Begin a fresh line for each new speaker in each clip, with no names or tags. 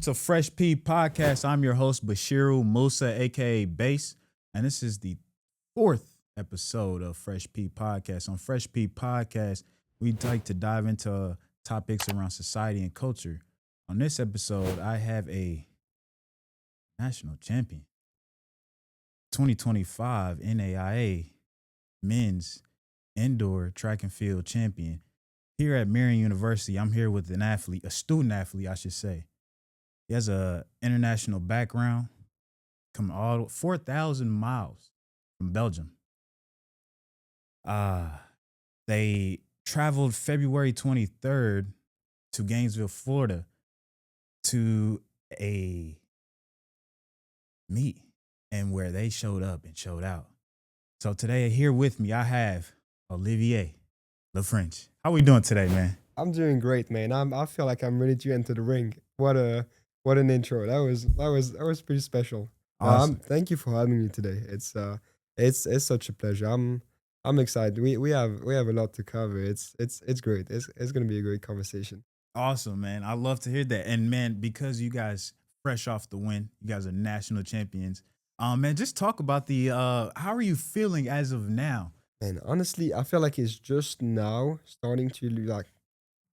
To Fresh P Podcast. I'm your host, Bashiru Musa, aka Bass, and this is the fourth episode of Fresh P Podcast. On Fresh P Podcast, we like to dive into topics around society and culture. On this episode, I have a national champion, 2025 NAIA men's indoor track and field champion. Here at Marian University, I'm here with an athlete, a student athlete, I should say. He has a international background, come all 4,000 miles from Belgium. They traveled February 23rd to Gainesville, Florida, to a meet and where they showed up and showed out. So today here with me, I have Olivier Lifrange. How we doing today, man?
I'm doing great, man. I feel like I'm ready to enter the ring. What an intro. That was pretty special.
Awesome.
Thank you for having me today. It's such a pleasure. I'm excited. We have a lot to cover. It's great. It's gonna be a great conversation.
Awesome, man. I love to hear that. And man, because you guys fresh off the win, you guys are national champions. Man, just talk about the how are you feeling as of now?
And honestly, I feel like it's just now starting to like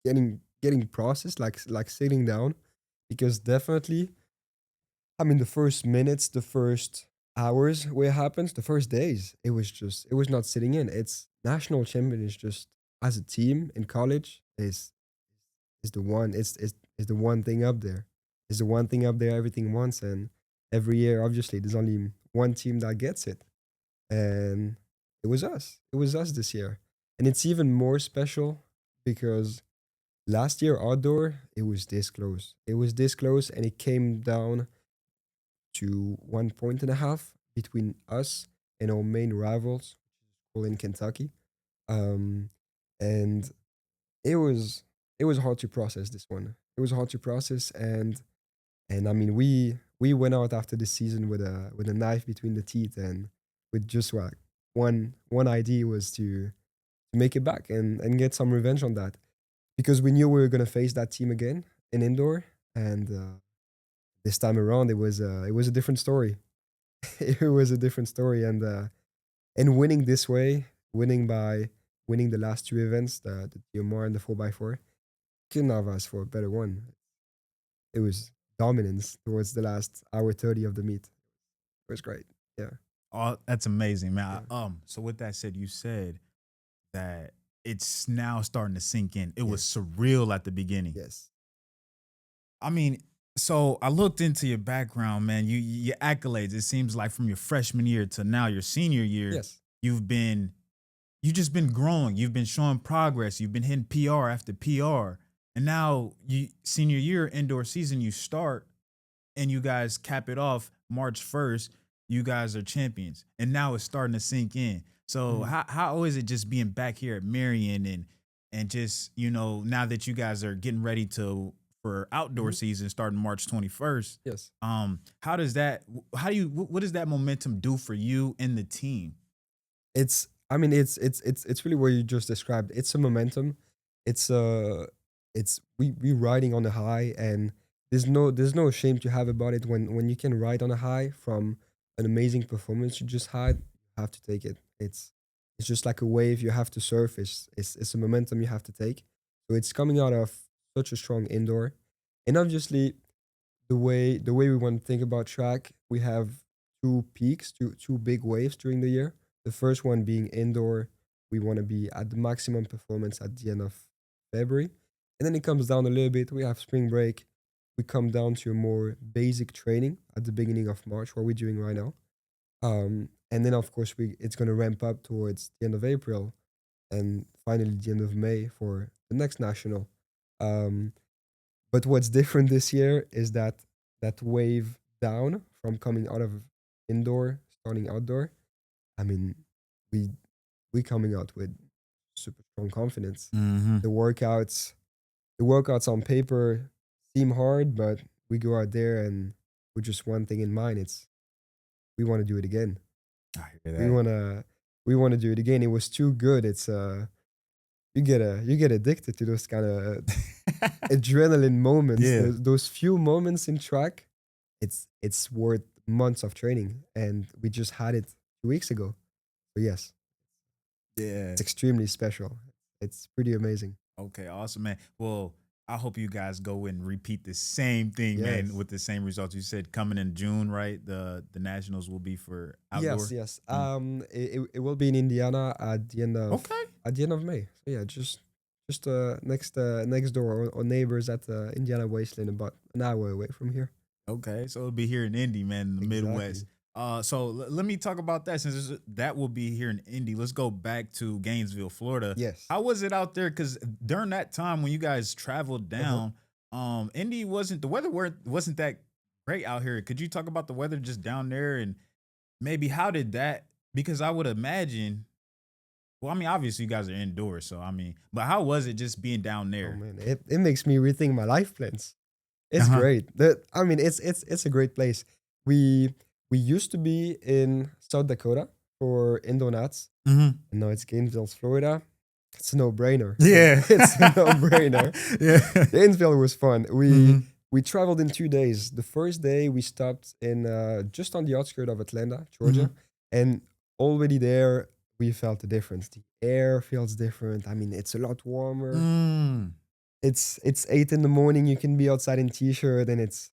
getting processed, like sitting down, because definitely, I mean, the first minutes, the first hours where it happens, the first days, it was not sitting in. It's national champion is just as a team in college is the one is the one thing up there. Is the one thing up there everything wants, and every year obviously there's only one team that gets it. And it was us. It was us this year. And it's even more special because last year outdoor, it was this close. It was this close, and it came down to 1.5 between us and our main rivals, school in Kentucky. Um, and it was it was hard to process this one. It was hard to process, and I mean we went out after the season with a knife between the teeth, and with just what one idea was to make it back and get some revenge on that, because we knew we were gonna face that team again in indoor, and this time around it was a different story. It was a different story, and winning this way, winning the last two events, the DMR and the 4x4, couldn't have asked for a better one. It was dominance towards the last hour 30 of the meet. It was great. Yeah,
Oh, that's amazing, man.
yeah,
So with that said, you said that it's now starting to sink in. It was
yes,
surreal at the beginning.
yes,
I mean, so I looked into your background, man. Your accolades. It seems like from your freshman year to now your senior year,
yes.
you've been you just been growing. You've been showing progress. You've been hitting PR after PR, and now you senior year indoor season you start, and you guys cap it off March 1st. You guys are champions, and now it's starting to sink in. So
Mhm.
how is it just being back here at Marion and just now that you guys are getting ready to for outdoor
Mhm.
season starting March 21st?
Yes.
How does that? How do you? What does that momentum do for you and the team?
It's I mean it's really what you just described. It's a momentum. It's we riding on a high, and there's no shame to have about it. When you can ride on a high from an amazing performance you just had, you have to take it. It's just like a wave you have to surf. It's a momentum you have to take. So it's coming out of such a strong indoor. And obviously the way we want to think about track, we have two peaks, two big waves during the year. The first one being indoor, we want to be at the maximum performance at the end of February, and then it comes down a little bit. We have spring break. We come down to a more basic training at the beginning of March, what we're doing right now. And then of course we it's gonna ramp up towards the end of April, and finally the end of May for the next national. Um, but what's different this year is that that wave down from coming out of indoor, starting outdoor. I mean, we we coming out with super strong confidence.
Mm-hmm.
The workouts, the workouts on paper seem hard, but we go out there and with just one thing in mind. It's we want to do it again.
I hear
We
that.
wanna we wanna do it again. It was too good. It's you get addicted to those kind of adrenaline moments,
Yeah.
those few moments in track, it's worth months of training, and we just had it 2 weeks ago. So yes,
Yeah.
it's extremely special. It's pretty amazing.
Okay, awesome, man. Well, I hope you guys go and repeat the same thing, man,
Yes.
with the same results. You said coming in June, right? The nationals will be for
Yes,
outdoor.
yes.
Mm.
It will be in Indiana
Okay.
at the end of May. So yeah, just next door or neighbors at Indiana Wasteland, about an hour away from here.
Okay, so it'll be here in Indy, man, in the Midwest.
Exactly.
So let me talk about that since that will be here in Indy. Let's go back to Gainesville, Florida.
Yes.
How was it out there? Because during that time when you guys traveled
Uh-huh.
down, Indy wasn't the weather wasn't that great out here. Could you talk about the weather just down there and maybe how did that? Because I would imagine. Well, I mean, obviously you guys are indoors, so I mean, but how was it just being down
Oh
there?
man, it makes me rethink my life plans.
Uh
It's
huh.
great. I mean, it's a great place. We we used to be in South Dakota for indoor nats,
Mm-hmm.
and now it's Gainesville, Florida. It's a no-brainer.
Yeah.
It's a no-brainer.
Yeah.
Gainesville was fun.
Mm-hmm.
We traveled in 2 days. The first day we stopped in just on the outskirts of Atlanta,
Mm-hmm.
Georgia, and already there we felt the difference. The air feels different. I mean, it's a lot warmer.
Mm.
It's 8 in the morning. You can be outside in t-shirt, and it's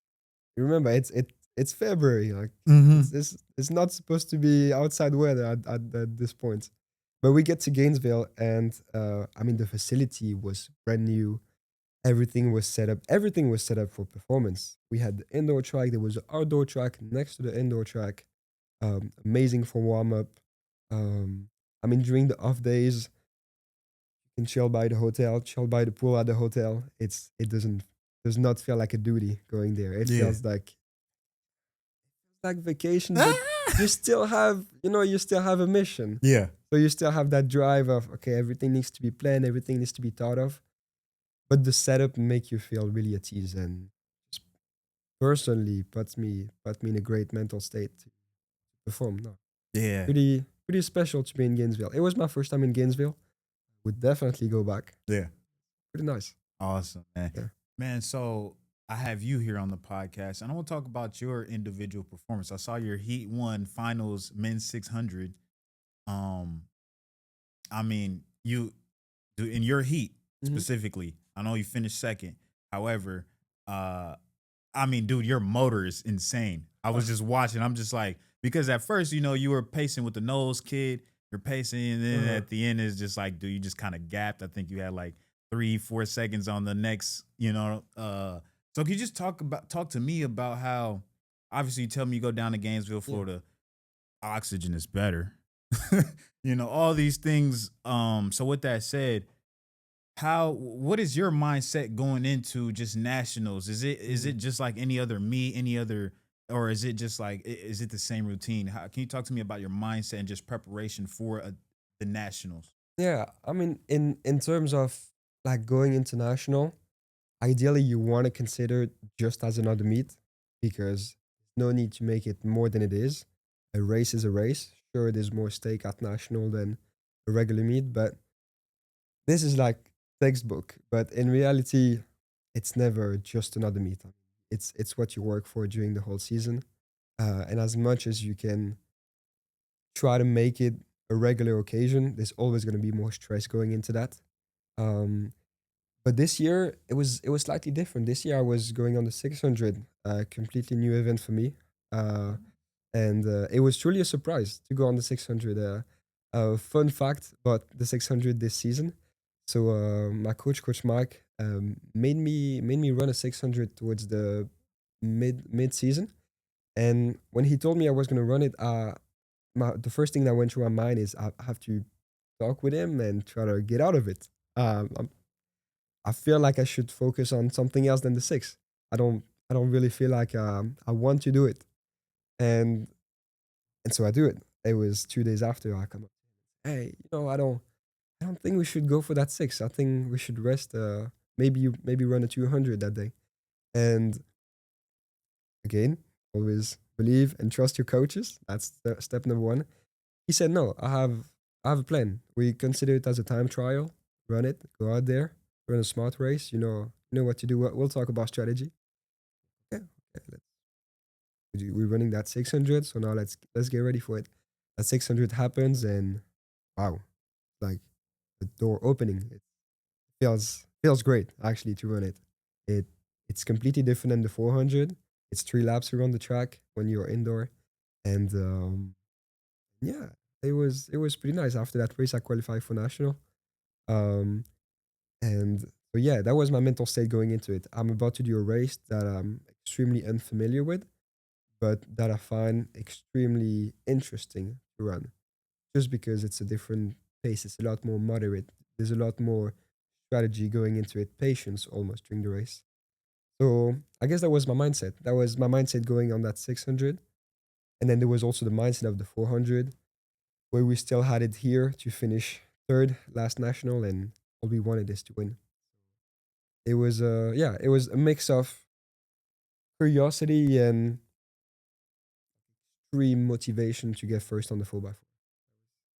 you remember it's February. Like
Mm-hmm.
it's not supposed to be outside weather at this point. But we get to Gainesville, and I mean the facility was brand new. Everything was set up. Everything was set up for performance. We had the indoor track. There was an outdoor track next to the indoor track. Amazing for warm up. I mean during the off days, you can chill by the hotel, chill by the pool at the hotel. It does not feel like a duty going there. It
Yeah.
feels like vacation, but you still have you still have a mission.
Yeah.
So you still have that drive of okay, everything needs to be planned, everything needs to be thought of. But the setup make you feel really at ease and just personally put me in a great mental state to perform. No,
Yeah.
pretty special to be in Gainesville. It was my first time in Gainesville. Would definitely go back.
Yeah.
Pretty nice.
Awesome, man.
Yeah.
Man, so I have you here on the podcast, and I want to talk about your individual performance. I saw your Heat One Finals Men's 600. Um, I mean, you do in your heat
Hmm.
specifically. I know you finished second. However, I mean, dude, your motor is insane. I was just watching. I'm just like, because at first, you were pacing with the nose kid. You're pacing, and then
Uh-huh.
at the end, it's just like, dude, you just kind of gapped. I think you had like 3-4 seconds on the next, So can you just talk to me about how obviously you tell me you go down to Gainesville,
Yeah.
Florida, oxygen is better. All these things. So with that said, what is your mindset going into just nationals? Is it
Mm.
just like any other meet, any other, or is it just like is it the same routine? Can you talk to me about your mindset and just preparation for the nationals?
Yeah. I mean, in terms of like going international, ideally you want to consider it just as another meet because no need to make it more than it is. A race is a race. Sure, there's more stake at national than a regular meet, but this is like textbook. But in reality, it's never just another meet. It's what you work for during the whole season, and as much as you can try to make it a regular occasion, there's always going to be more stress going into that. Um, but this year it was slightly different. This year I was going on the 600, a completely new event for me, uh, and it was truly a surprise to go on the 600. Fun fact about the 600 this season. So my coach Mike, made me run a 600 towards the mid season, and when he told me I was gonna run it, the first thing that went through my mind is I have to talk with him and try to get out of it. I feel like I should focus on something else than the six. I don't I don't really feel like I want to do it, and so I do it. It was 2 days after I come up. Hey, I don't think we should go for that six. I think we should rest. Maybe run a 200 that day. And again, always believe and trust your coaches. That's step number one. He said no. I have a plan. We consider it as a time trial. Run it. Go out there. Run a smart race. You know what to do. We'll talk about strategy. Yeah, okay, we're running that 600, so now let's get ready for it. That 600 happens, and wow, like the door opening. It feels great actually to run it. It it's completely different than the 400. It's 3 laps around the track when you're indoor, and yeah, it was pretty nice. After that race, I qualified for national. Um, and so yeah, that was my mental state going into it. I'm about to do a race that I'm extremely unfamiliar with, but that I find extremely interesting to run, just because it's a different pace. It's a lot more moderate. There's a lot more strategy going into it, patience almost during the race. So I guess that was my mindset. That was my mindset going on that 600. And then there was also the mindset of the 400, where we still had it here to finish third last national, and all we wanted is to win. It was it was a mix of curiosity and extreme motivation to get first on the 4x4.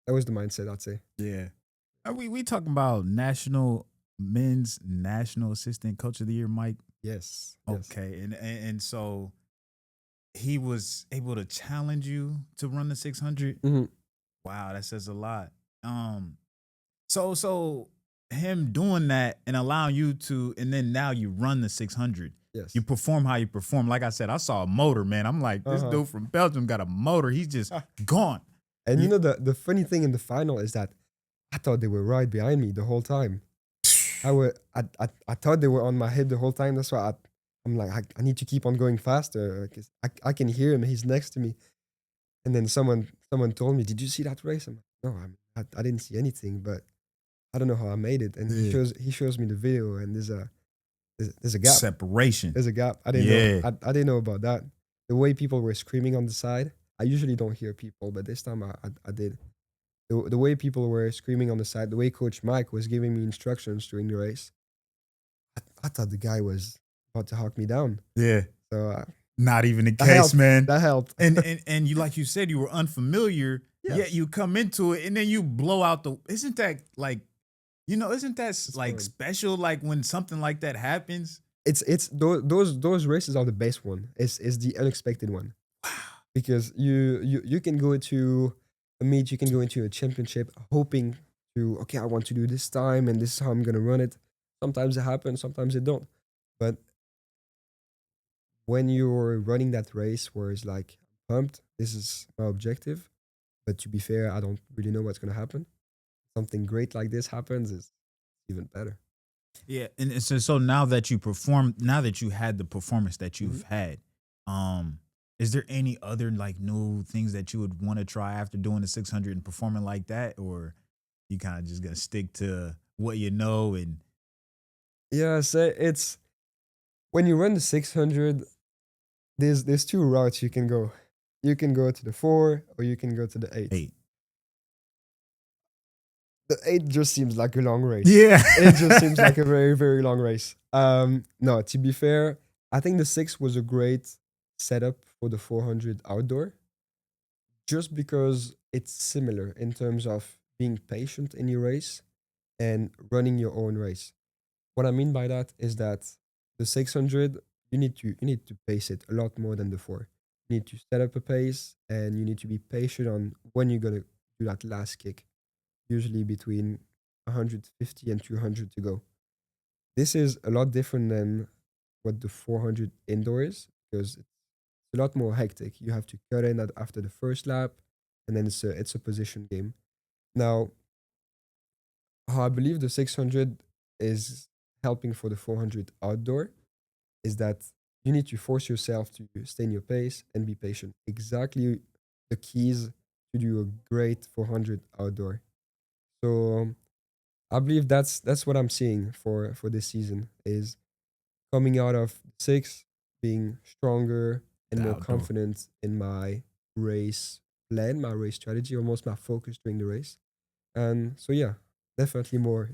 That was the mindset, I'd say.
Yeah. Are we talking about national men's national assistant coach of the year, Mike?
Yes. Yes.
Okay. And so he was able to challenge you to run the 600.
Hmm.
Wow, that says a lot. So him doing that and allowing you to, and then now you run the 600.
Yes.
You perform how you perform. Like I said, I saw a motor, man. I'm like, this
Uh-huh.
dude from Belgium got a motor. He's just gone.
And
You-
you know the funny thing in the final is that I thought they were right behind me the whole time. I thought they were on my head the whole time. That's why I'm like I need to keep on going faster because I can hear him. He's next to me. And then someone told me, "Did you see that race?" I'm like, "No, I didn't see anything, but I don't know how I made it." And
Yeah.
he shows me the video, and there's a gap.
Separation.
There's a gap. I didn't know. I didn't know about that. The way people were screaming on the side. I usually don't hear people, but this time I did. The way people were screaming on the side, the way Coach Mike was giving me instructions during the race, I thought the guy was about to hawk me down.
Yeah.
So
Not even the
that
case,
helped.
man.
That helped.
And you, like you said, you were unfamiliar,
Yes.
yet you come into it and then you blow out the. Isn't that like, isn't that like
fun.
special? Like when something like that happens.
It's those races are the best one. It's the unexpected one. Because you can go to a meet, you can go into a championship hoping to, okay, I want to do this time and this is how I'm gonna run it. Sometimes it happens, sometimes it don't. But when you're running that race where it's like pumped, this is my objective. But to be fair, I don't really know what's gonna happen. Something great like this happens is even better.
Yeah, and so now that you perform, now that you had the performance that you've
Mm-hmm.
had, is there any other like new things that you would want to try after doing the 600 and performing like that, or you kind of just gonna stick to what you know and
Yeah, so it's when you run the 600, there's two routes you can go. You can go to the 4 or you can go to the 8.
hey,
The 8 just seems like a long race.
yeah,
It just seems like a very, very long race. No, to be fair, I think the 6 was a great setup for the 400 outdoor, just because it's similar in terms of being patient in your race and running your own race. What I mean by that is that the 600, you need to pace it a lot more than the 4. You need to set up a pace and you need to be patient on when you're gonna do that last kick, usually between 150 and 200 to go. This is a lot different than what the 400 indoor is, because it's a lot more hectic. You have to cut in after the first lap, and then it's a position game. Now, how I believe the 600 is helping for the 400 outdoor is that you need to force yourself to stay in your pace and be patient. Exactly the keys to do a great 400 outdoor. So I believe that's what I'm seeing for this season is coming out of 6, being stronger and
the
more
outdoor.
confident in my race plan, my race strategy, almost my focus during the race. And so yeah, definitely more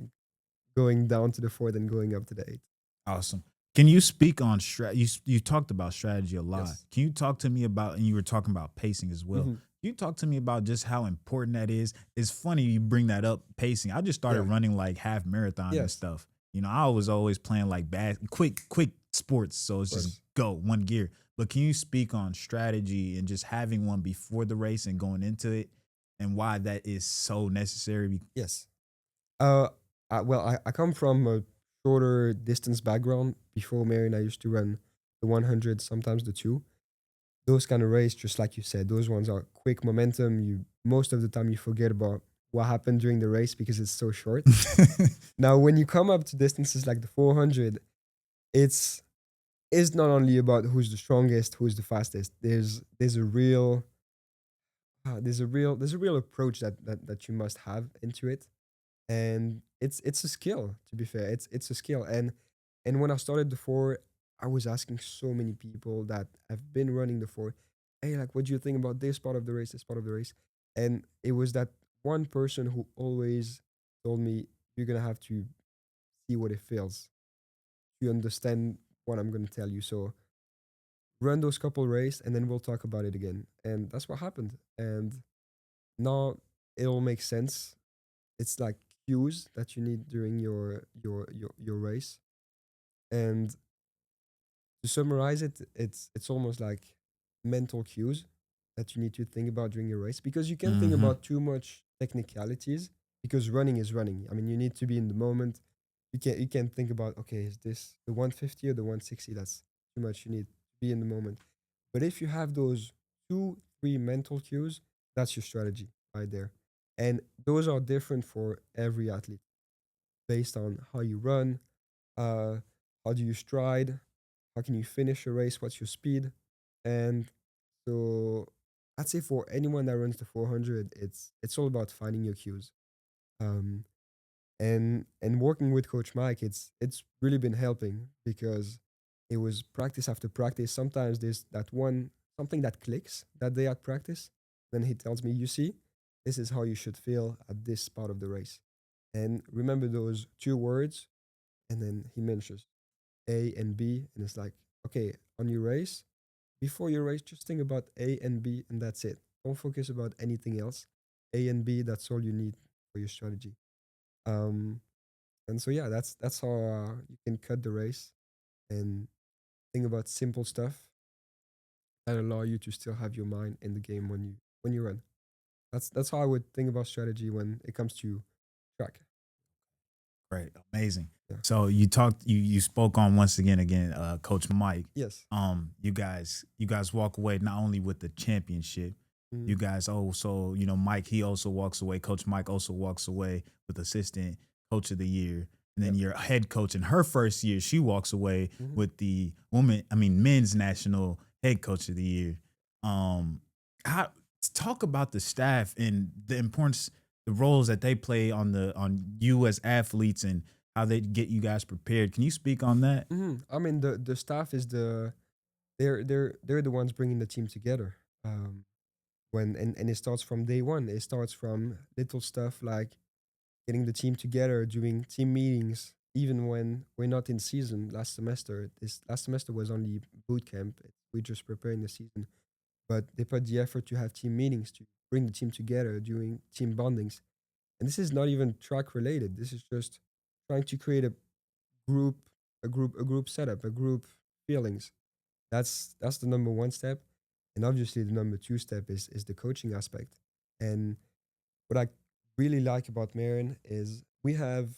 going down to the 4 than going up to the 8.
Awesome. Can you speak on You talked about strategy a lot.
Yes.
Can you talk to me about, and you were talking about pacing as well.
Mhm.
Can you talk to me about just how important that is? It's funny you bring that up, pacing. I just started
Yeah.
running like half marathon and
Yes.
stuff. I was always playing like quick sports, so
Of
it's just
course.
go one gear. But can you speak on strategy and just having one before the race and going into it, and why that is so necessary?
Yes. Uh, I come from a shorter distance background. Before Marion, I used to run the 100, sometimes the two. Those kind of race, just like you said, those ones are quick momentum. You most of the time you forget about what happened during the race because it's so short. Now, when you come up to distances like the 400, it's it's not only about who's the strongest, who's the fastest. There's a real there's a real approach that you must have into it, and it's a skill. To be fair, it's a skill. And when I started the four, I was asking so many people that have been running the four, hey, like, what do you think about this part of the race, this part of the race? And it was that one person who always told me, you're gonna have to see what it feels to understand what I'm gonna tell you. So run those couple race, and then we'll talk about it again. And that's what happened. And now it all makes sense. It's like cues that you need during your race. And to summarize it, it's almost like mental cues that you need to think about during your race, because you can't think
Mm-hmm.
about too much technicalities, because running is running. I mean, you need to be in the moment. You can't think about, okay, is this the 150 or the 160? That's too much. You need to be in the moment. But if you have those two, three mental cues, that's your strategy right there. And those are different for every athlete based on how you run, uh, how do you stride, how can you finish a race, what's your speed. And so I'd say for anyone that runs the 400, it's all about finding your cues. Um, and working with Coach Mike, it's really been helping, because it was practice after practice. Sometimes there's that one something that clicks that day at practice. Then he tells me, you see, this is how you should feel at this part of the race. And remember those two words. And then he mentions A and B. And it's like, okay, on your race, before your race, just think about A and B, and that's it. Don't focus about anything else. A and B, that's all you need for your strategy. Um, and so yeah, that's how you can cut the race and think about simple stuff that allow you to still have your mind in the game when you run. That's how I would think about strategy when it comes to track.
Great, amazing.
Yeah.
So you spoke on once again, Coach Mike.
Yes.
You guys walk away not only with the championship,
Mm.
you guys also, Mike, he also walks away. Coach Mike also walks away with assistant coach of the year. And
Yeah.
then your head coach in her first year, she walks away
Hmm.
with the men's national head coach of the year. Um, how talk about the staff and the importance, the roles that they play on you as athletes and how they get you guys prepared. Can you speak on that?
I mean, the staff is they're the ones bringing the team together. And it starts from day one. It starts from little stuff like getting the team together, doing team meetings, even when we're not in season. This last semester was only boot camp. We're just preparing the season, but they put the effort to have team meetings to bring the team together, doing team bondings. And this is not even track related. This is just trying to create group, a group setup, a group feelings. That's the number one step, and obviously the number two step is the coaching aspect. And what I really like about Marion is we have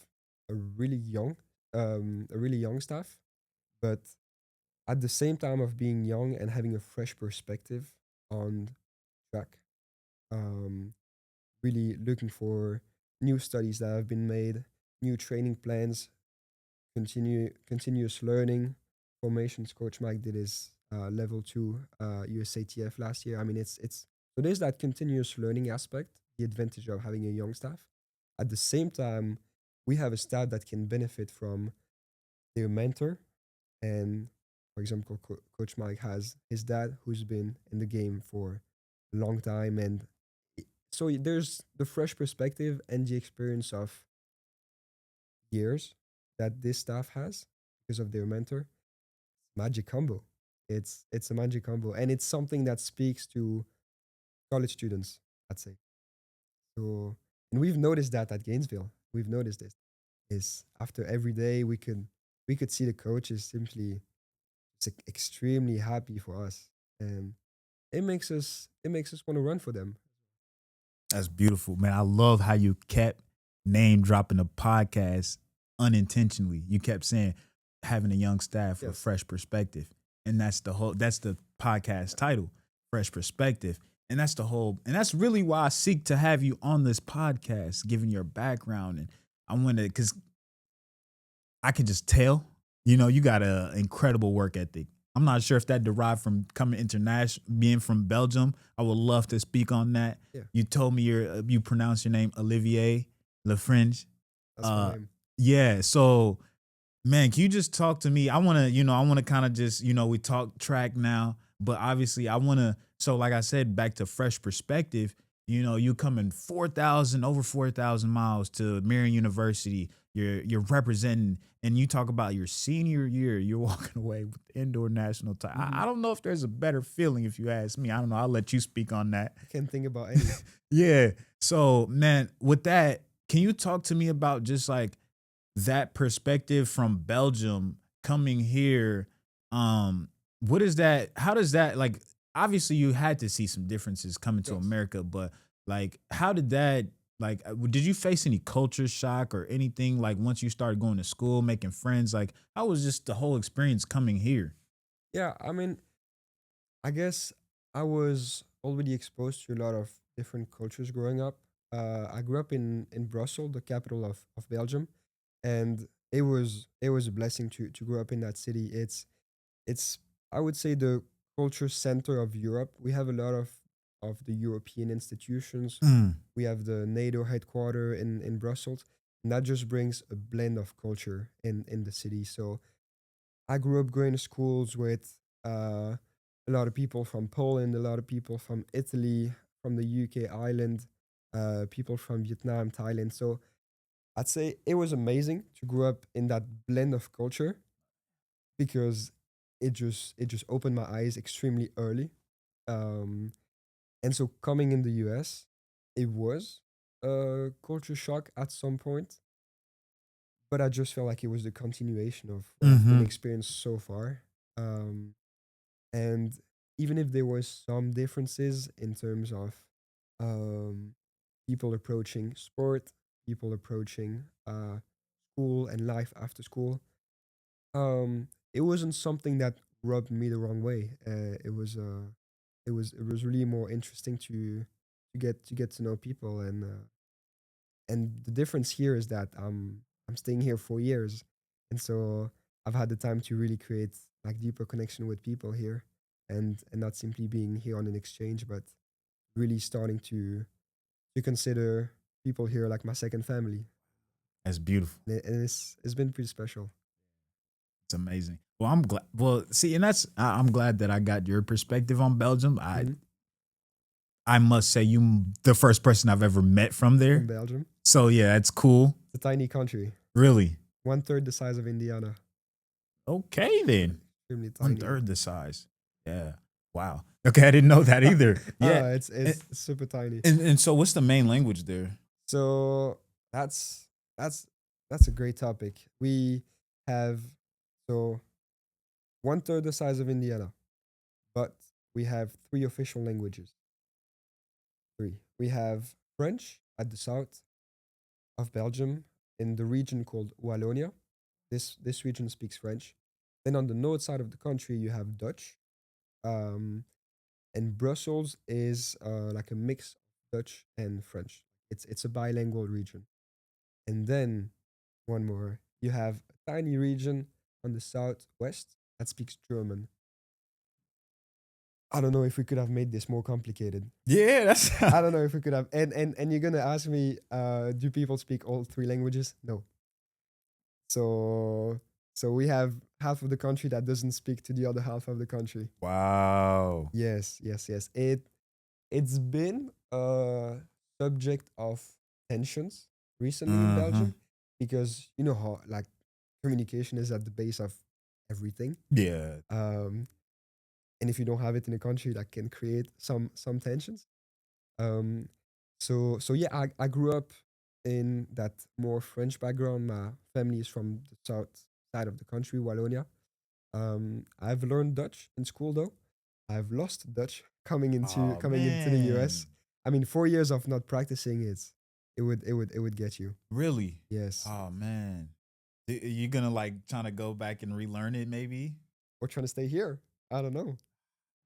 a really young, staff, but at the same time of being young and having a fresh perspective on track, um, really looking for new studies that have been made, new training plans, continuous learning formations. Coach Mike did his level two USATF last year. I mean, it's so there's that continuous learning aspect, the advantage of having a young staff. At the same time, we have a staff that can benefit from their mentor. And for example, Coach Mike has his dad who's been in the game for a long time, and so there's the fresh perspective and the experience of years that this staff has because of their mentor. Magic combo. It's a magic combo, and it's something that speaks to college students, I'd say. So, and we've noticed that at Gainesville. We've noticed this. is after every day we could see the coaches simply extremely happy for us, and it makes us want to run for them.
That's beautiful, man. I love how you kept name dropping the podcast unintentionally. You kept saying having a young staff with
Yes.
fresh perspective. And that's the podcast title, Fresh Perspective. And that's the whole and that's really why I seek to have you on this podcast, given your background. And I want to because I can just tell, you got an incredible work ethic. I'm not sure if that derived from coming international, being from Belgium. I would love to speak on that.
Yeah,
You told me you pronounce your name Olivier Lifrange.
that's my
Uh,
name.
yeah. So, man, can you just talk to me? I want to kind of just, we talk track now, but obviously I want to. So, like I said, back to fresh perspective. You coming 4,000 miles to Marian University. You're representing, and you talk about your senior year. You're walking away with the indoor national title. I
Hmm.
don't know if there's a better feeling if you ask me. I don't know. I'll let you speak on that.
I can't think about any.
Yeah. So, man, with that, can you talk to me about just like that perspective from Belgium coming here? What is that? How does that like? Obviously, you had to see some differences coming to
Yes.
America, but like, how did that? Like, did you face any culture shock or anything? Like, once you started going to school, making friends, like, how was just the whole experience coming here?
Yeah, I mean, I guess I was already exposed to a lot of different cultures growing up. I grew up in Brussels, the capital of Belgium, and it was a blessing to grow up in that city. It's I would say the culture center of Europe. We have a lot of the European institutions.
Mm,
We have the NATO headquarter in Brussels, and that just brings a blend of culture in the city. So I grew up going to schools with a lot of people from Poland, a lot of people from Italy, from the UK island, people from Vietnam, Thailand. So I'd say it was amazing to grow up in that blend of culture because it just opened my eyes extremely early. Um, and so coming in the US, it was a culture shock at some point, but I just felt like it was the continuation of what I've been
mm-hmm.
experienced so far. Um, and even if there was some differences in terms of um, people approaching sport, people approaching school and life after school, it wasn't something that rubbed me the wrong way. It was really more interesting to get to know people, and the difference here is that I'm staying here 4 years, and so I've had the time to really create like deeper connection with people here, and not simply being here on an exchange, but really starting to consider people here like my second family,
That's beautiful.
and it's been pretty special.
It's amazing. Well, I'm glad. Well, see, and I'm glad that I got your perspective on Belgium. I
Hmm.
I must say you the first person I've ever met from
From
there.
Belgium,
So yeah, it's cool.
it's a tiny country,
Really.
one third the size of Indiana,
Okay then.
extremely
One
tiny.
third the size. Yeah. Wow. Okay, I didn't know that either. Yeah. And,
It's super tiny.
and so what's the main language there?
So that's that's that's a great topic. We have so one third the size of Indiana, but we have three official languages. Three. We have French at the south of Belgium in the region called Wallonia. This region speaks French. Then on the north side of the country, you have Dutch. Um, and Brussels is like a mix of Dutch and French. It's a bilingual region. And then one more. You have a tiny region on the southwest that speaks German. I don't know if we could have made this more complicated.
Yeah, that's
I don't know if we could have. And you're gonna ask me, do people speak all three languages? No. So so we have half of the country that doesn't speak to the other half of the country.
wow.
Yes, yes, yes. It's been a subject of tensions recently in
Uh-huh.
Belgium because you know how like communication is at the base of everything.
Yeah.
Um, and if you don't have it in a country, that can create some tensions. Um, so yeah, I grew up. in that more French background. My family is from the south side of the country, Wallonia. I've learned Dutch in school though. I've lost Dutch
Oh
coming into the US.
man.
I mean, 4 years of not practicing it would get you.
Really?
Yes.
Oh man. You gonna like trying to go back and relearn it maybe?
Or trying to stay here. I don't know.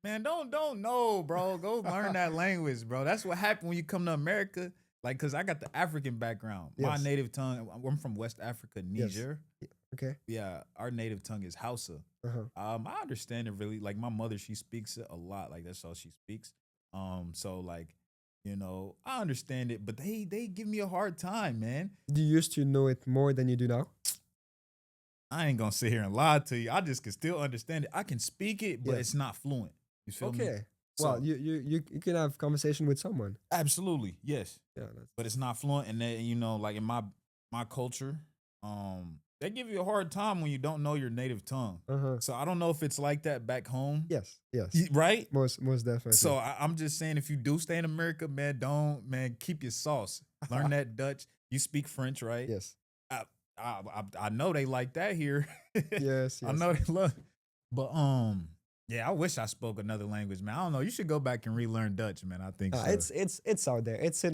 Man, don't know, bro. Go learn that language, bro. That's what happened when you come to America. Like, cause I got the African background. My
Yes.
native tongue. I'm from West Africa,
Yes.
Niger.
Okay.
Yeah, our native tongue is Hausa.
Uh-huh.
I understand it really. Like my mother, she speaks it a lot. Like that's all she speaks. So like, I understand it, but they give me a hard time, man.
Do you used to know it more than you do now?
I ain't gonna sit here and lie to you. I just can still understand it. I can speak it, but it's
Yes.
not fluent. You feel me?
Okay. Well,
So
you can have conversation with someone.
absolutely, yes.
Yeah, that's
But it's not fluent. And then, like in my culture, they give you a hard time when you don't know your native tongue.
uh-huh.
So I don't know if it's like that back home.
Yes, yes.
Right?
Most definitely.
So I'm just saying, if you do stay in America, man, don't keep your sauce. Learn that Dutch. You speak French, right?
Yes.
I I know they like that here.
Yes,
I
yes.
know they love, but yeah, I wish I spoke another language, man. I don't know. You should go back and relearn Dutch, man. I think so.
It's out there. It's in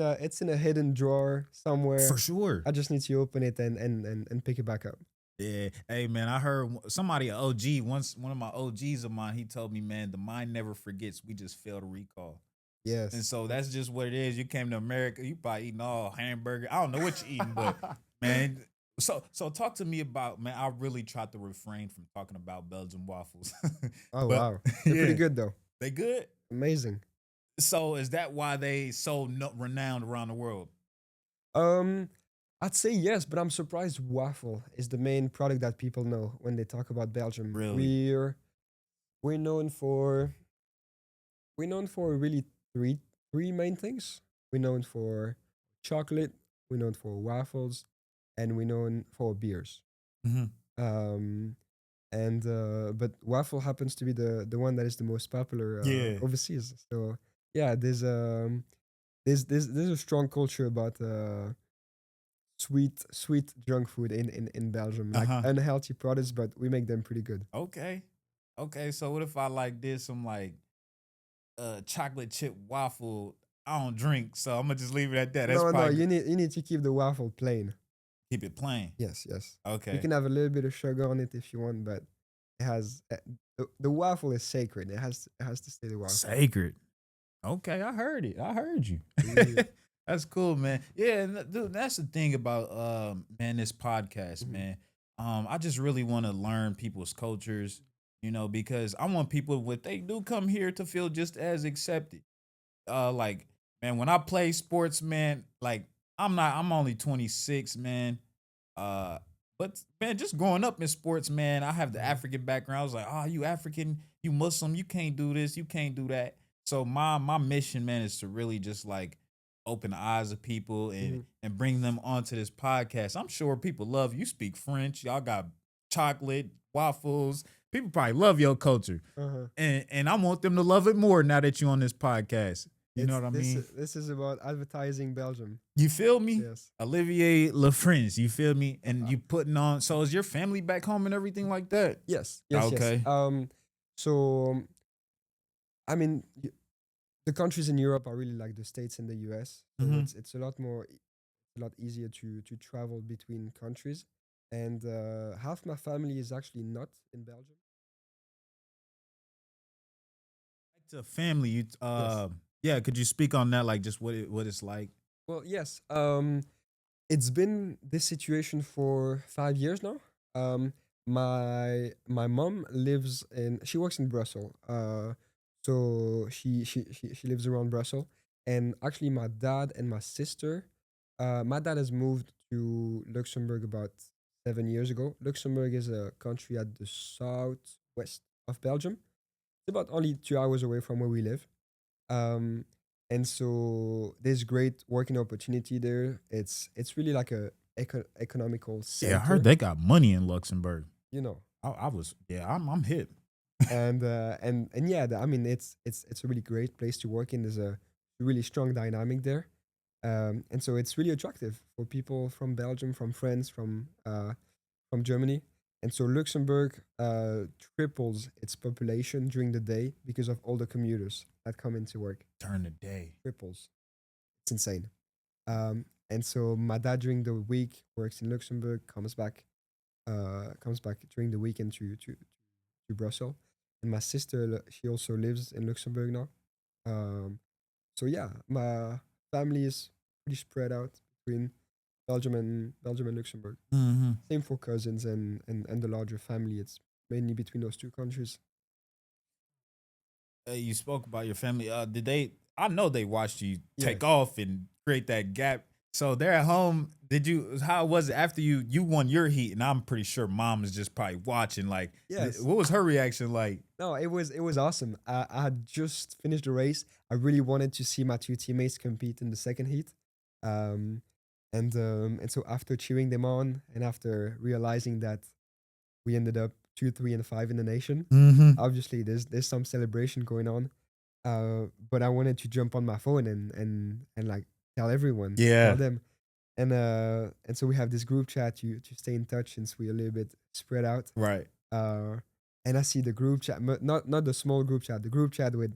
a hidden drawer somewhere.
For sure.
I just need to open it and pick it back up.
Yeah. Hey, man, I heard somebody, an OG, once one of my OGs of mine, he told me, man, the mind never forgets. We just fail to recall. And
Yes.
so that's just what it is. You came to America, you probably eating all hamburger. I don't know what you eating, but man. So talk to me about, man. I really tried to refrain from talking about Belgian waffles.
Oh
But
wow. They're pretty good though.
they good.
Amazing.
So is that why they so renowned around the world?
Um I'd say yes, but I'm surprised waffle is the main product that people know when they talk about Belgium.
Really?
We're known for really three main things. We're known for chocolate, we're known for waffles, and we're known for beers.
Mm-hmm.
Um, and but waffle happens to be the one that is the most popular
Yeah.
overseas. So yeah, there's a strong culture about sweet junk food in Belgium,
Uh
like
huh.
unhealthy products, but we make them pretty good.
Okay. Okay. So what if I like did some like chocolate chip waffle? I don't drink, so I'm gonna just leave it at that. That's
No,
probably
you need to keep the waffle plain.
keep it plain.
Yes, yes. You
Okay.
can have a little bit of sugar on it if you want, but it has the waffle is sacred. It has to stay the waffle.
Sacred. Okay, I heard it. I heard you.
Yeah.
That's cool, man. Yeah, and dude, that's the thing about man, this podcast,
Mhm.
man. I just really want to learn people's cultures, because I want people when they do come here to feel just as accepted. Like, man, when I play sports, man, like I'm only 26, man. Uh, but man, just growing up in sports, man, I have the
Mhm.
African background. I was like, oh, you African, you Muslim, you can't do this, you can't do that. So my mission, man, is to really just like open the eyes of people and
Mhm.
and bring them onto this podcast. I'm sure people love you. Speak French. Y'all got chocolate, waffles. People probably love your culture.
Uh-huh.
And I want them to love it more now that you're on this podcast. You know
It's
what I
this
mean?
this is about advertising Belgium.
You feel me?
Yes.
Olivier Lifrange, you feel me? And you putting on, so is your family back home and everything like that?
Yes. Yes. Yes.
Okay.
So I mean, the countries in Europe are really like the states in the US. So
Hmm.
it's a lot easier to travel between countries. And half my family is actually not in Belgium.
To family,
Yes.
yeah, could you speak on that, like just what it's like?
Well, yes. It's been this situation for 5 years now. My mom she works in Brussels. So she lives around Brussels, and actually my dad and my sister. My dad has moved to Luxembourg about 7 years ago. Luxembourg is a country at the southwest of Belgium. It's about only 2 hours away from where we live. Um, and so there's great working opportunity there. It's really like a economical
Yeah, I heard
center,
they got money in Luxembourg.
you know.
I was, yeah, I'm hip.
And yeah, I mean it's a really great place to work in. There's a really strong dynamic there. And so it's really attractive for people from Belgium, from France, from Germany. And so Luxembourg triples its population during the day because of all the commuters that come into work.
During the day.
Triples. It's insane. And so my dad during the week works in Luxembourg, comes back during the weekend to Brussels. And my sister, she also lives in Luxembourg now. Um, so yeah, my family is pretty spread out between Belgium and Luxembourg.
Mm-hmm.
Same for cousins and the larger family. It's mainly between those two countries.
You spoke about your family. Did they? I know they watched you take
Yes.
off and create that gap. So they're at home. Did you? How was it after you won your heat? And I'm pretty sure mom is just probably watching. Like,
Yes.
what was her reaction like?
No, it was awesome. I had just finished the race. I really wanted to see my two teammates compete in the second heat. Um, and so after cheering them on and after realizing that we ended up 2, 3, and 5 in the nation,
Mm-hmm.
obviously there's some celebration going on. But I wanted to jump on my phone and like tell everyone, tell
Yeah.
them. And so we have this group chat to stay in touch since we're a little bit spread out.
Right.
Uh, and I see the group chat, not the small group chat, the group chat with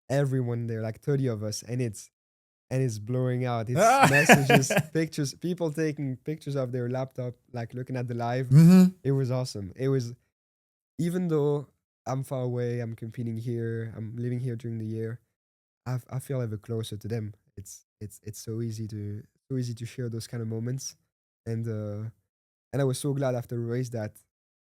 everyone there, like 30 of us, and it's blowing out. It's messages, pictures, people taking pictures of their laptop, like looking at the live.
Mm-hmm.
It was awesome. It was, even though I'm far away, I'm competing here, I'm living here during the year, I feel ever closer to them. It's so easy to share those kind of moments, and I was so glad after the race that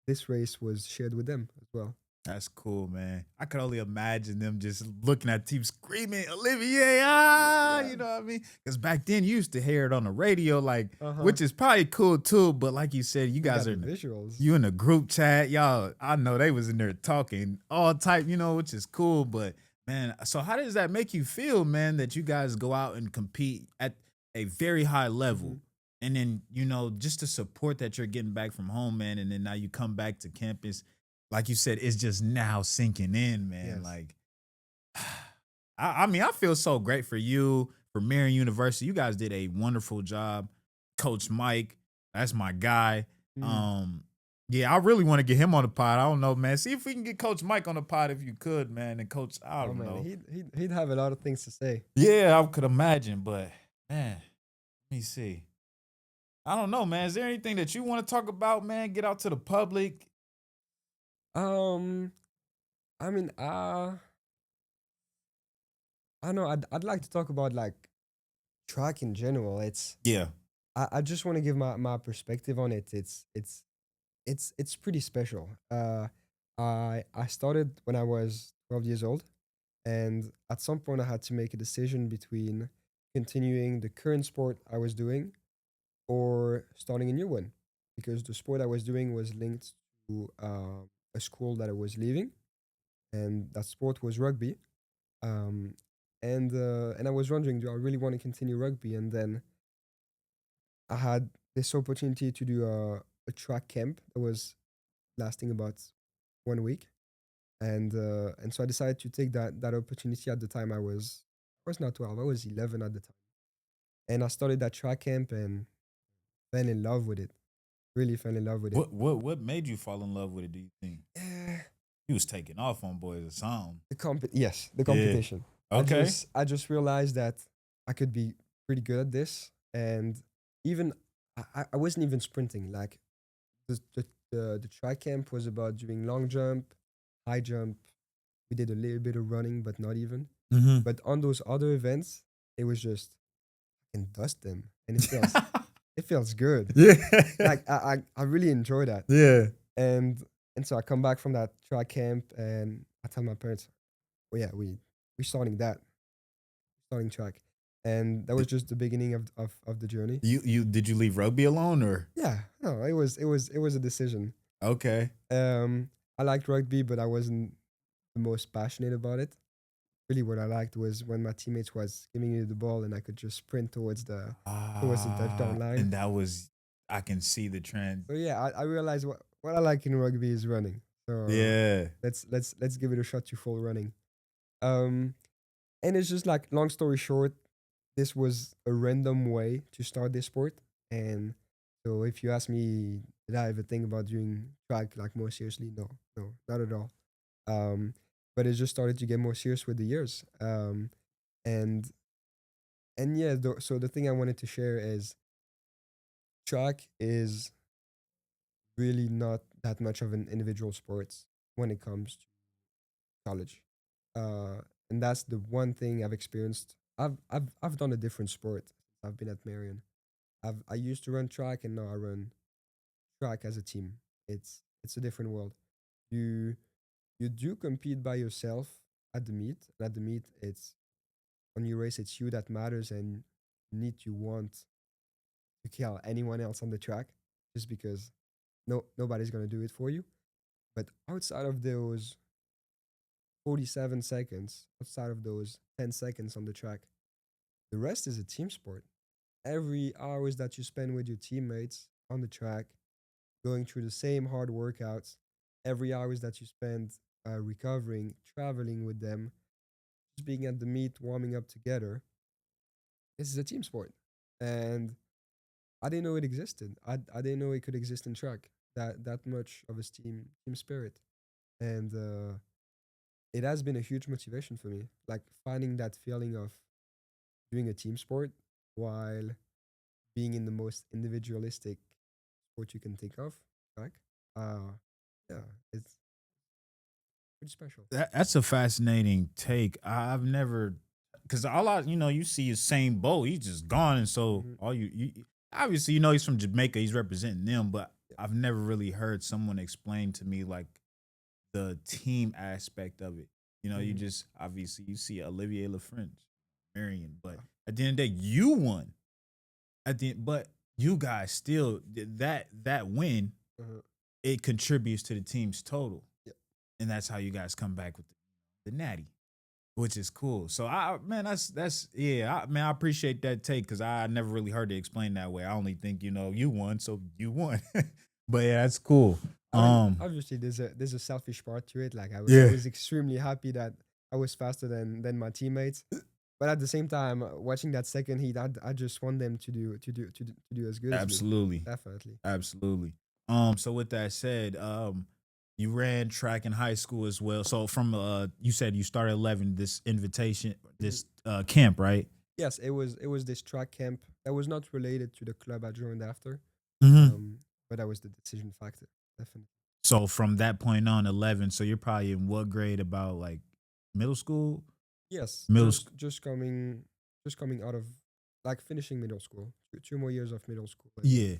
this race was shared with them as well.
That's cool, man. I could only imagine them just looking at team screaming, Olivier, ah,
Yeah.
you know what I mean? Because back then you used to hear it on the radio, like,
Uh-huh.
which is probably cool too. But like you said, you
You got
guys
the
are in
visuals.
you in the group chat, y'all. I know they was in there talking all type, which is cool. But man, so how does that make you feel, man? That you guys go out and compete at a very high level,
Mhm.
and then just the support that you're getting back from home, man, and then now you come back to campus like you said, it's just now sinking in, man.
Yes.
Like, I mean, I feel so great for you, for Marian University. You guys did a wonderful job. Coach Mike, that's my guy.
Mm.
Yeah, I really want to get him on the pod. I don't know, man. See if we can get Coach Mike on the pod if you could, man. And Coach, I
Oh
don't
man,
know.
he'd have a lot of things to say.
Yeah, I could imagine, but man, let me see. I don't know, man. Is there anything that you want to talk about, man? Get out to the public.
Um, I mean, I don't know. I'd like to talk about like track in general.
Yeah.
I just want to give my perspective on it. It's pretty special. I started when I was 12 years old, and at some point I had to make a decision between continuing the current sport I was doing or starting a new one, because the sport I was doing was linked to a school that I was leaving, and that sport was rugby. Um, and I was wondering, do I really want to continue rugby? And then I had this opportunity to do a track camp that was lasting about 1 week, and so I decided to take that opportunity. At the time, I was not 12, I was 11 at the time, and I started that track camp and fell in love with it. Really fell in love with it.
What made you fall in love with it, do you think?
Eh,
He was taking off on Boys or something.
the
Yeah.
competition.
Okay.
I just realized that I could be pretty good at this, and even I wasn't even sprinting. Like the track camp was about doing long jump, high jump. We did a little bit of running, but not even.
Mm-hmm.
But on those other events, it was just I can dust them, and it feels good.
Yeah.
Like I really enjoy that.
Yeah.
And so I come back from that track camp and I tell my parents, oh yeah, we starting track. And that was just the beginning of the journey.
You did you leave rugby alone or
Yeah, no, it was a decision.
okay?
I liked rugby, but I wasn't the most passionate about it. Really what I liked was when my teammates was giving me the ball and I could just sprint towards the touchdown line.
And that was I can see the trend.
So yeah, I realized what I like in rugby is running. So
Yeah.
let's give it a shot to full running. Um, and it's just like long story short, this was a random way to start this sport. And so if you ask me, did I ever think about doing track like more seriously? No, no, not at all. Um, but it just started to get more serious with the years. And and yeah, so the thing I wanted to share is track is really not that much of an individual sport when it comes to college. And that's the one thing I've experienced. I've done a different sport since I've been at Marian. I used to run track and now I run track as a team. It's a different world. You you do compete by yourself at the meet. And at the meet, it's on your race. It's you that matters, and you need to want to kill anyone else on the track, just because nobody's gonna do it for you. But outside of those 47 seconds, outside of those 10 seconds on the track, the rest is a team sport. Every hours that you spend with your teammates on the track, going through the same hard workouts, every hours that you spend recovering, traveling with them, just being at the meet, warming up together. This is a team sport, and I didn't know it existed. I didn't know it could exist in track. That much of a team spirit, and it has been a huge motivation for me. Like finding that feeling of doing a team sport while being in the most individualistic sport you can think of. Track. Uh, yeah, it's pretty special.
That's a fascinating take. I've never, because all I, you see is same Bo. He's just gone, and so
Hmm.
all you obviously he's from Jamaica. He's representing them, but
Yeah.
I've never really heard someone explain to me like the team aspect of it. You
Hmm.
just obviously you see Olivier Lifrange, Marian, but at the end of the day, you won. But you guys still that win
Uh-huh.
it contributes to the team's total,
Yeah.
and that's how you guys come back with the natty, which is cool. So man, that's yeah, man, I appreciate that take because I never really heard it explained that way. I only think you won, so you won. But yeah, that's cool.
I mean,
Um,
obviously, there's a selfish part to it. Like I
yeah,
was extremely happy that I was faster than my teammates, but at the same time, watching that second heat, I just want them to do as good as me.
absolutely,
Definitely.
absolutely. So with that said, you ran track in high school as well. So from you said you started 11 this invitation,
Mhm.
this camp, right?
Yes, it was this track camp that was not related to the club I joined after,
Mm-hmm.
um, but that was the decision factor. Definitely.
So from that point on, 11. So you're probably in what grade? About like middle school,
Yes,
middle
just
school.
just coming out of like finishing middle school, two more years of middle school, and then
Yeah,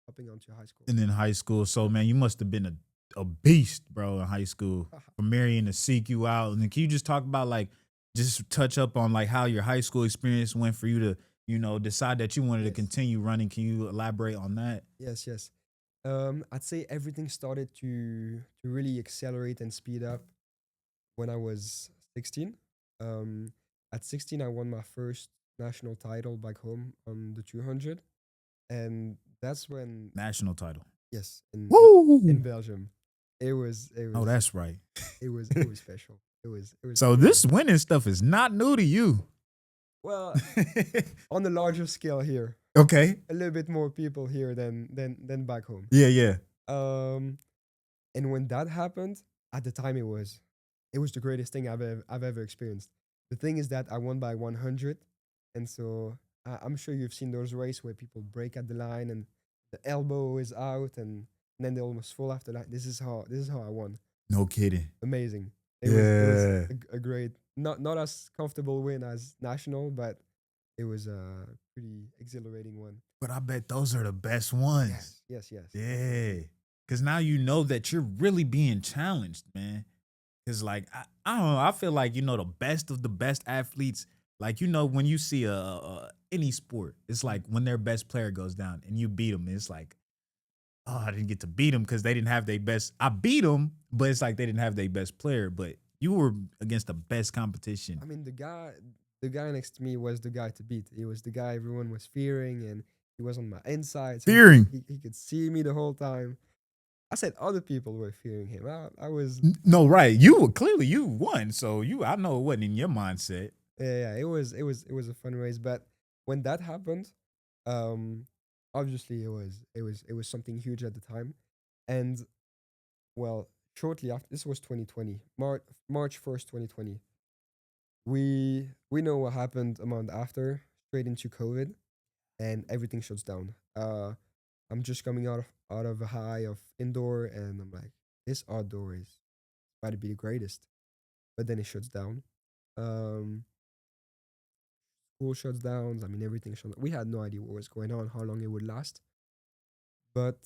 hopping onto high school.
and then high school. So man, you must have been a beast, bro, in high school. For Marion to seek you out, and then can you just talk about like just touch up on like how your high school experience went for you to decide that you wanted to
Yes,
continue running? Can you elaborate on that?
yes, yes. I'd say everything started to really accelerate and speed up when I was 16. Um, at 16, I won my first national title back home on the 200, and that's when
National title.
yes, in
Woo!
Belgium, it was it
Oh,
was
that's right.
it was special. It was
So
pretty
this
amazing.
winning stuff is not new to you.
Well, on a larger scale here,
Okay.
a little bit more people here than back home.
Yeah, yeah.
Um, and when that happened, at the time it was the greatest thing I've ever experienced. The thing is that I won by 100, and so I'm sure you've seen those races where people break at the line and the elbow is out, and then they almost fall after that. This is how I won.
No kidding.
Amazing. It was
Yeah.
a great, not as comfortable win as national, but it was a pretty exhilarating one.
But I bet those are the best ones.
Yes, yes, yes,
Yeah.
definitely.
Cause now you know that you're really being challenged, man. Cause like I don't know, I feel like the best of the best athletes, like when you see any sport, it's like when their best player goes down and you beat them, it's like, oh, I didn't get to beat them because they didn't have their best. I beat them, but it's like they didn't have their best player. But you were against the best competition.
I mean, the guy next to me was the guy to beat. He was the guy everyone was fearing, and he was on my inside, so
Fearing.
he could see me the whole time. I said other people were fearing him. I was
No, right. You were clearly you won. So I know it wasn't in your mindset.
yeah, yeah, it was a fun race, but when that happened, um, obviously it was something huge at the time, and well, shortly after, this was 2020, March 1st, 2020. We know what happened a month after, straight into COVID, and everything shuts down. I'm just coming out of a high of indoor, and I'm like, this outdoor is about to be the greatest. But then it shuts down. Um, School shuts down. I mean, everything shuts down. We had no idea what was going on, how long it would last. But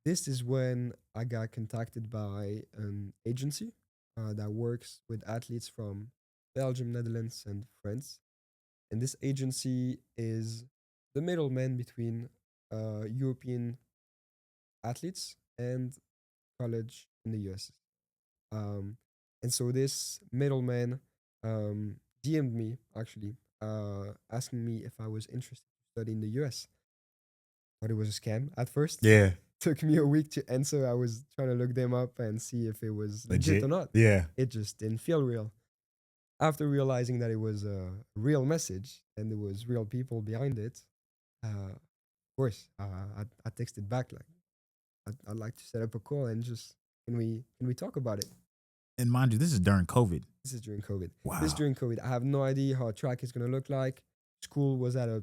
this is when I got contacted by an agency that works with athletes from Belgium, Netherlands, and France. And this agency is the middleman between European athletes and college in the US. Um, and so this middleman DM'd me actually, asking me if I was interested to study in the US. Thought it was a scam at first.
Yeah.
Took me a week to answer. I was trying to look them up and see if it was legit or
Legit.
not.
Yeah.
It just didn't feel real. After realizing that it was a real message and there was real people behind it, of course, I texted back like, I'd like to set up a call and just can we talk about it?
And mind you, this is during COVID.
This is during COVID.
Wow.
This is during COVID. I have no idea how a track is gonna look like. School was at a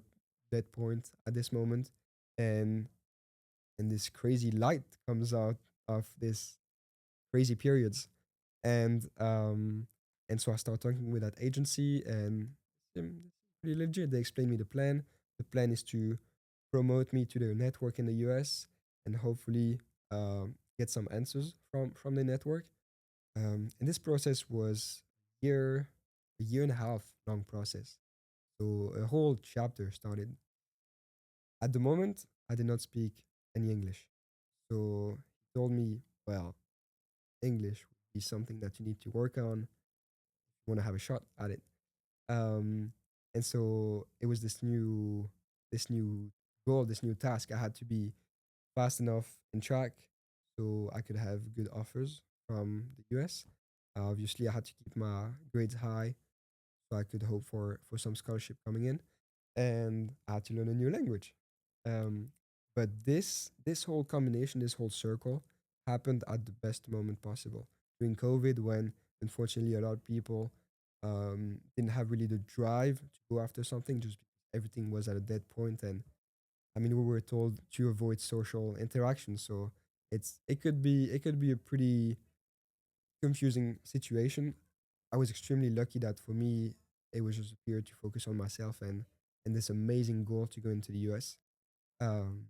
dead point at this moment, and this crazy light comes out of this crazy periods, and so I start talking with that agency, and it's pretty legit. They explain me the plan. The plan is to promote me to their network in the US and hopefully get some answers from the network. And this process was a year and a half long process. So a whole chapter started. At the moment, I did not speak any English. So he told me, well, English would be something that you need to work on if you want to have a shot at it. Um, and so it was this new goal, this new task. I had to be fast enough in track so I could have good offers from the US. Obviously, I had to keep my grades high so I could hope for some scholarship coming in, and I had to learn a new language. Um, but this whole combination, this whole circle, happened at the best moment possible during COVID, when unfortunately a lot of people didn't have really the drive to go after something just because everything was at a dead point. And I mean, we were told to avoid social interaction, so it could be a pretty confusing situation. I was extremely lucky that for me it was just a period to focus on myself and this amazing goal to go into the US. Um,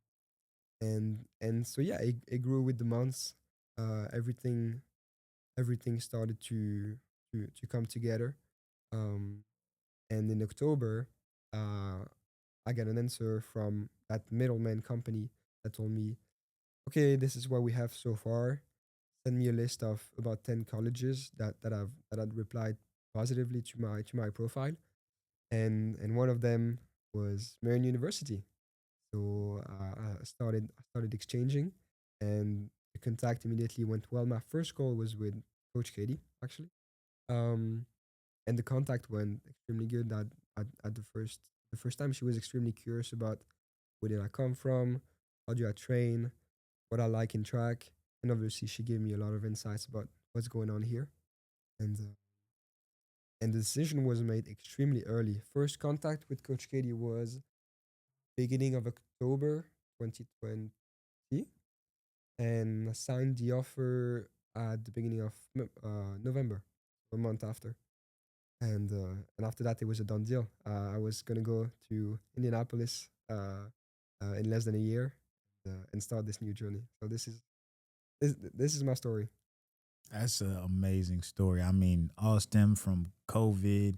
and so yeah, it grew with the months. Everything started to come together. Um, and in October, uh, I got an answer from that middleman company that told me, okay, this is what we have so far. Send me a list of about 10 colleges that had replied positively to my profile, and one of them was Marian University. So I started exchanging, and the contact immediately went well. My first call was with Coach Katie actually, um, and the contact went extremely good. At the first time, she was extremely curious about where did I come from, how do I train, what I like in track, and obviously she gave me a lot of insights about what's going on here. And the decision was made extremely early. First contact with Coach Katie was beginning of October 2020, and I signed the offer at the beginning of November, a month after. And after that, it was a done deal. I was gonna go to Indianapolis in less than a year, and start this new journey. So this is my story.
That's an amazing story. I mean, all stem from COVID.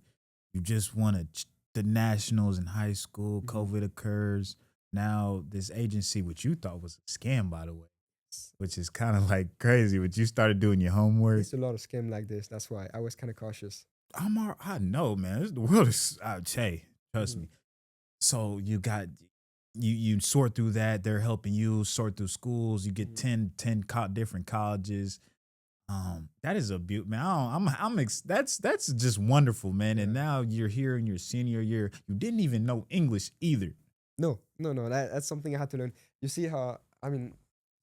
You just won the nationals in high school.
Mhm.
COVID occurs. Now this agency, which you thought was a scam, by the way, which is kind of like crazy. But you started doing your homework.
There's a lot of scam like this. That's why I was kind of cautious.
I know, man. The world is. Hey, trust
Mhm.
me. So you sort through that. They're helping you sort through schools. You get
Mhm.
10 different colleges. That is a beaut, man. That's just wonderful, man. And
Yeah.
now you're here in your senior year. You didn't even know English either.
No, no, no. That's something I had to learn. You see how I mean,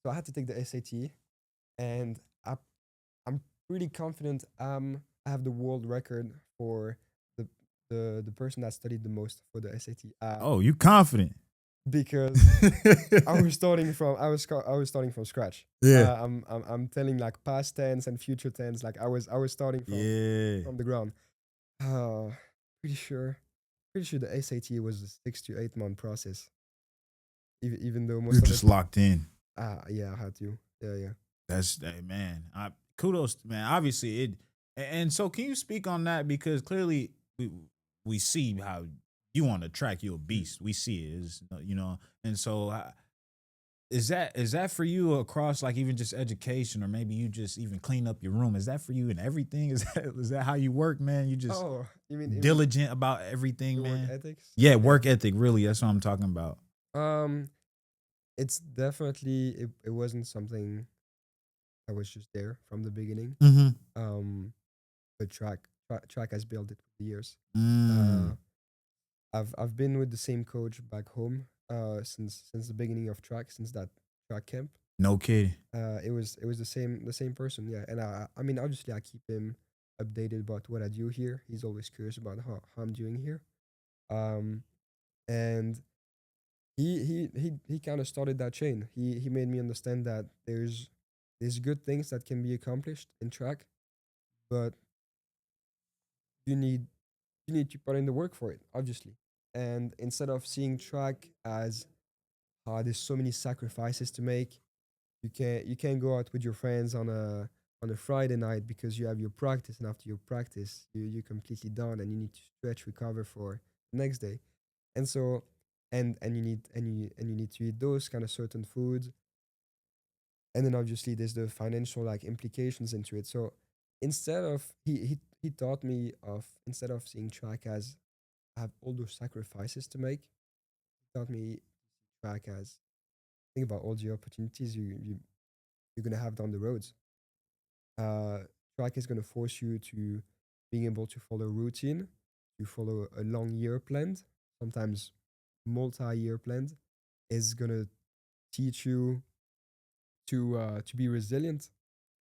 so I had to take the SAT, and I'm pretty confident. I have the world record for the the person that studied the most for the SAT.
Oh, you confident?
Because I was starting from scratch.
Yeah.
I'm telling like past tense and future tense. Like I was starting
Yeah.
from the ground. Uh, pretty sure the SAT was a 6 to 8 month process. Even though
You're
most of it,
just locked in.
yeah, I had to. Yeah, yeah.
That's hey, man. Kudos, man. Obviously, and so can you speak on that because clearly we see how you on the track. You're a beast. We see it. Is and so is that for you across like even just education or maybe you just even clean up your room? Is that for you in everything? Is that how you work, man? You just
Oh, you mean
diligent about everything,
the work
man.
ethics?
Yeah,
Yeah.
work ethic. Really, that's what I'm talking about.
Um, it's definitely it wasn't something that was just there from the beginning.
Mm-hmm.
Um, but track has built it for the years.
Mm,
Uh, I've been with the same coach back home since the beginning of track, since that track camp.
no kidding.
It was the same person, yeah. And I mean obviously I keep him updated about what I do here. He's always curious about how I'm doing here. Um, and he kind of started that chain. He made me understand that there's good things that can be accomplished in track, but you need you need to put in the work for it, obviously. And instead of seeing track as there's so many sacrifices to make, you can't go out with your friends on a Friday night because you have your practice, and after your practice you're completely done and you need to stretch, recover for the next day. And so and you need to eat those kind of certain foods, and then obviously there's the financial like implications into it. So instead of he taught me of instead of seeing track as I have all those sacrifices to make, he taught me track as think about all the opportunities you're gonna have down the roads. uh, Track is going to force you to being able to follow routine, to follow a long year plan, sometimes multi-year plan, is going to teach you to be resilient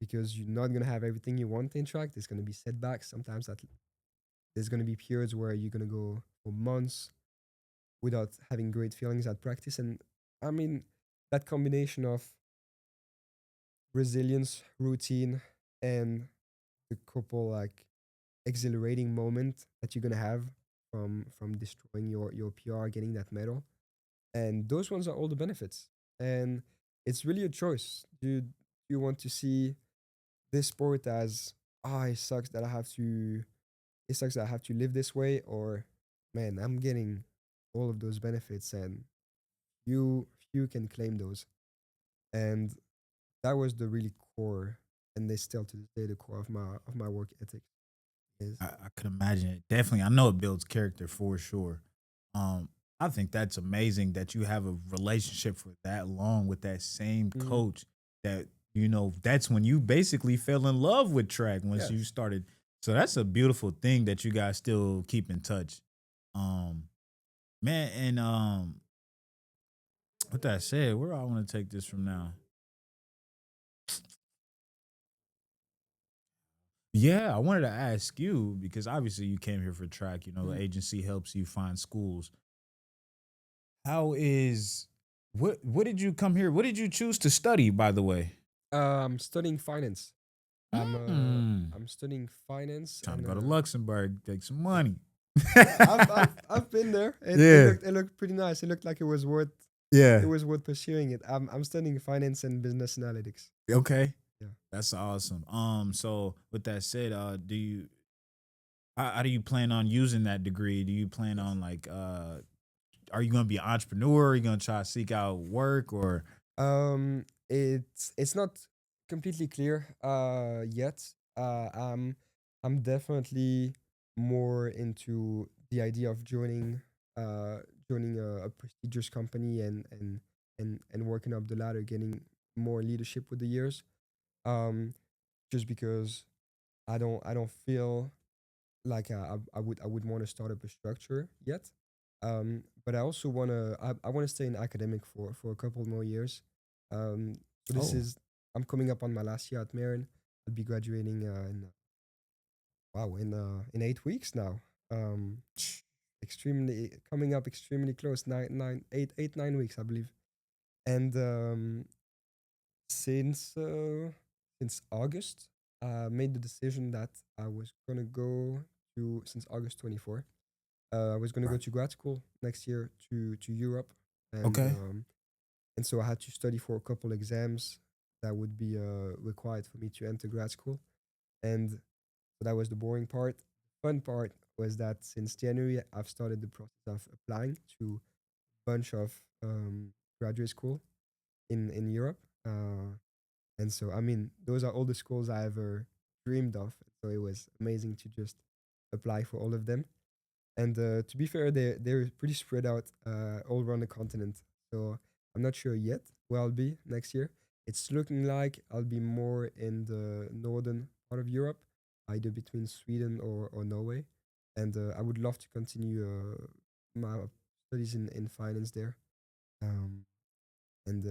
because you're not going to have everything you want in track. There's going to be setbacks. Sometimes that there's going to be periods where you're going to go for months without having great feelings at practice. And I mean, that combination of resilience, routine, and the couple like exhilarating moment that you're gonna have from destroying your PR, getting that medal, and those ones are all the benefits. And it's really a choice. Do you want to see this sport as it sucks that I have to live this way, or man, I'm getting all of those benefits, and you can claim those. And that was the really core, and they still to this day the core of my work ethic is.
I could imagine it. Definitely, I know it builds character for sure. Um, I think that's amazing that you have a relationship for that long with that same
Mhm.
coach. That that's when you basically fell in love with track once you
Yes.
started. So that's a beautiful thing that you guys still keep in touch. Um, man, and with that said, where I want to take this from now? Yeah, I wanted to ask you because obviously you came here for track. The
Mhm.
agency helps you find schools. How is what did you come here? What did you choose to study, by the way?
I'm studying finance.
Mm.
I'm studying finance,
Trying to
and
go to Luxembourg, take some money.
I've been there.
Yeah.
It looked pretty nice. It looked like it
Yeah.
was worth pursuing it. I'm studying finance and business analytics.
Okay.
Yeah.
That's awesome. So with that said, how do you plan on using that degree? Do you plan
Yes.
on like are you gonna be an entrepreneur? Are you gonna try to seek out work or
It's not completely clear yet. I'm definitely more into the idea of uh joining a prestigious company and working up the ladder, getting more leadership with the years. Um, just because I don't feel like I would want to start up a structure yet. But I also want to stay in academic for a couple more years. So this
Oh,
is I'm coming up on my last year at Marian. I'll be graduating in 8 weeks now. Um, extremely coming up extremely close. 9 8 8 9 weeks, I believe. And since August, I made the decision that I was gonna go to since August 24. I was gonna go
right.
to grad school next year to Europe, and
Okay.
um, and so I had to study for a couple exams that would be required for me to enter grad school, and so that was the boring part. The fun part was that since January I've started the process of applying to a bunch of graduate school in Europe. And so, I mean, those are all the schools I ever dreamed of. So it was amazing to just apply for all of them. And to be fair, they're pretty spread out all around the continent. So I'm not sure yet where I'll be next year. It's looking like I'll be more in the northern part of Europe, either between Sweden or Norway. And I would love to continue my studies in finance there, um, and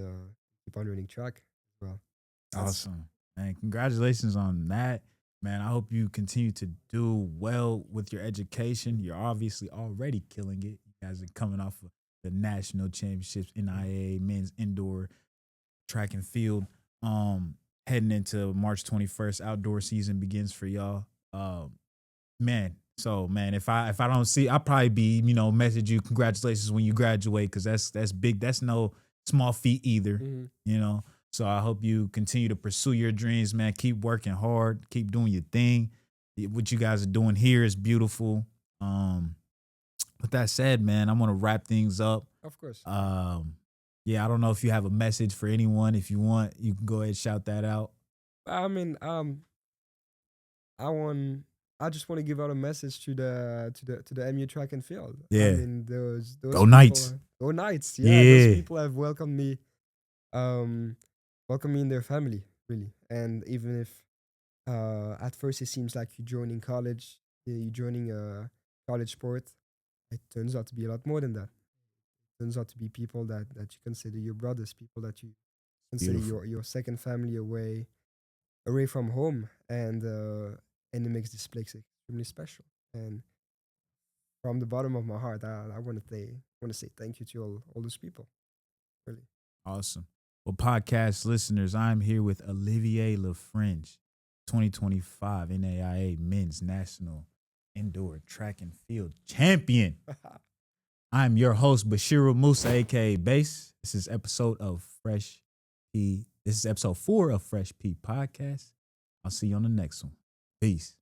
keep on running track as well. That's
Awesome. Man, congratulations on that. Man, I hope you continue to do well with your education. You're obviously already killing it. You guys are coming off of the national championships, NIA men's indoor track and field. Um, Heading into March 21st, outdoor season begins for y'all. Man, so man, if I don't see, I'll probably be message you congratulations when you graduate because that's big. That's no small feat either.
mhm.
You know. So I hope you continue to pursue your dreams, man. Keep working hard. Keep doing your thing. What you guys are doing here is beautiful. Um, with that said, man, I'm gonna wrap things up.
Of course.
Um, yeah, I don't know if you have a message for anyone. If you want, you can go ahead and shout that out.
I mean, I want. I just want to give out a message to the MU track and field. I
Yeah,
mean, those
go
people,
Knights.
go Knights. Yeah, those
Yeah,
people have um, welcomed me in their family, really. And even if at first it seems like you're joining college, you're joining a college sport, it turns out to be a lot more than that. It turns out to be people that you consider your brothers, people that you consider
beautiful.
your second family away from home, and it makes this place extremely special. And from the bottom of my heart, I want to say thank you to all those people. Really.
Awesome. Well, podcast listeners, I'm here with Olivier Lifrange, 2025 NAIA Men's National Indoor Track and Field Champion. I'm your host, Bashiru Musa, aka Base. This is episode of Fresh P. This is episode 4 of Fresh P Podcast. I'll see you on the next one. Peace.